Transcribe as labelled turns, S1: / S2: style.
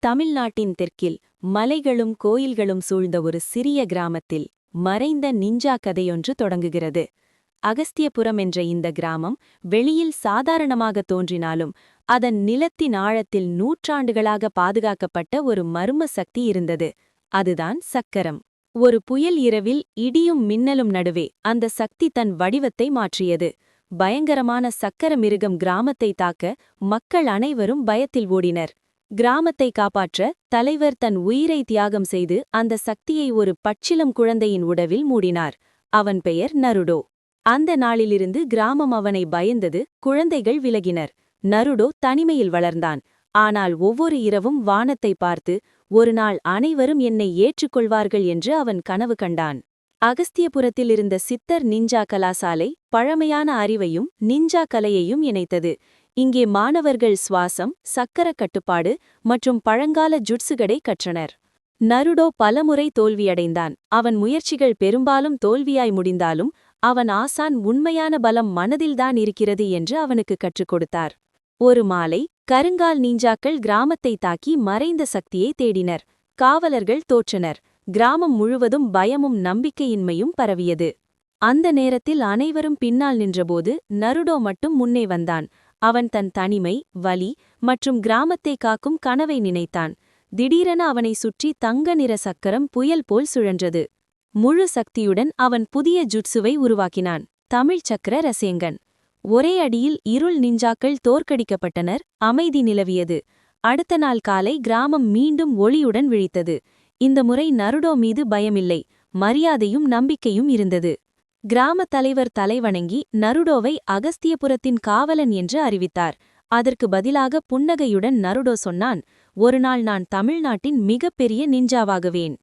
S1: தமிழ்நாட்டின் தெற்கில் மலைகளும் கோயில்களும் சூழ்ந்த ஒரு சிறிய கிராமத்தில் மறைந்த நிஞ்சா கதையொன்று தொடங்குகிறது. அகஸ்தியபுரம் என்ற இந்த கிராமம் வெளியில் சாதாரணமாக தோன்றினாலும் அதன் நிலத்தின் ஆழத்தில் நூற்றாண்டுகளாக பாதுகாக்கப்பட்ட ஒரு மர்ம சக்தி இருந்தது. அதுதான் சக்கரம். ஒரு புயல் இரவில் இடியும் மின்னலும் நடுவே அந்த சக்தி தன் வடிவத்தை மாற்றியது. பயங்கரமான சக்கர மிருகம் கிராமத்தை தாக்க மக்கள் அனைவரும் பயத்தில் ஓடினர். கிராமத்தை காப்பாற்ற தலைவர் தன் உயிரை தியாகம் செய்து அந்த சக்தியை ஒரு பச்சிளம் குழந்தையின் உடவில் மூடினார். அவன் பெயர் நருடோ. அந்த நாளிலிருந்து கிராமம் அவனை பயந்தது. குழந்தைகள் விலகினர். நருடோ தனிமையில் வளர்ந்தான். ஆனால் ஒவ்வொரு இரவும் வானத்தை பார்த்து, ஒரு நாள் அனைவரும் என்னை ஏற்றுக்கொள்வார்கள் என்று அவன் கனவு கண்டான். அகஸ்தியபுரத்தில் இருந்த சித்தர் நிஞ்சா கலாசாலை பழமையான அறிவையும் நிஞ்சா கலையையும் இணைத்தது. இங்கே மாணவர்கள் சுவாசம், சக்கர கட்டுப்பாடு மற்றும் பழங்கால ஜுட்சுகளை கற்றனர். நருடோ பலமுறை தோல்வியடைந்தான். அவன் முயற்சிகள் பெரும்பாலும் தோல்வியாய் முடிந்தாலும் அவன் ஆசான் உண்மையான பலம் மனதில்தான் இருக்கிறது என்று அவனுக்கு கற்றுக் கொடுத்தார். ஒரு மாலை கருங்கால் நீஞ்சாக்கள் கிராமத்தை தாக்கி மறைந்த சக்தியை தேடினர். காவலர்கள் தோற்றனர். கிராமம் முழுவதும் பயமும் நம்பிக்கையின்மையும் பரவியது. அந்த நேரத்தில் அனைவரும் பின்னால் நின்றபோது நருடோ மட்டும் முன்னே வந்தான். அவன் தன் தனிமை, வலி மற்றும் கிராமத்தை காக்கும் கனவை நினைத்தான். திடீரென அவனை சுற்றி தங்க நிற சக்கரம் புயல் போல் சுழன்றது. முழு சக்தியுடன் அவன் புதிய ஜுட்சுவை உருவாக்கினான். தமிழ் சக்கர ரசேங்கன். ஒரே அடியில் இருள் நிஞ்சாக்கள் தோற்கடிக்கப்பட்டனர். அமைதி நிலவியது. அடுத்த நாள் காலை கிராமம் மீண்டும் ஒளியுடன் விழித்தது. இந்த முறை நருடோ மீது பயமில்லை, மரியாதையும் நம்பிக்கையும் இருந்தது. கிராமத் தலைவர் தலைவணங்கி நருடோவை அகஸ்தியபுரத்தின் காவலன் என்று அறிவித்தார். அதற்கு பதிலாக புன்னகையுடன் நருடோ சொன்னான், "ஒரு நாள் நான் தமிழ்நாட்டின் மிகப்பெரிய நிஞ்சாவாகுவேன்."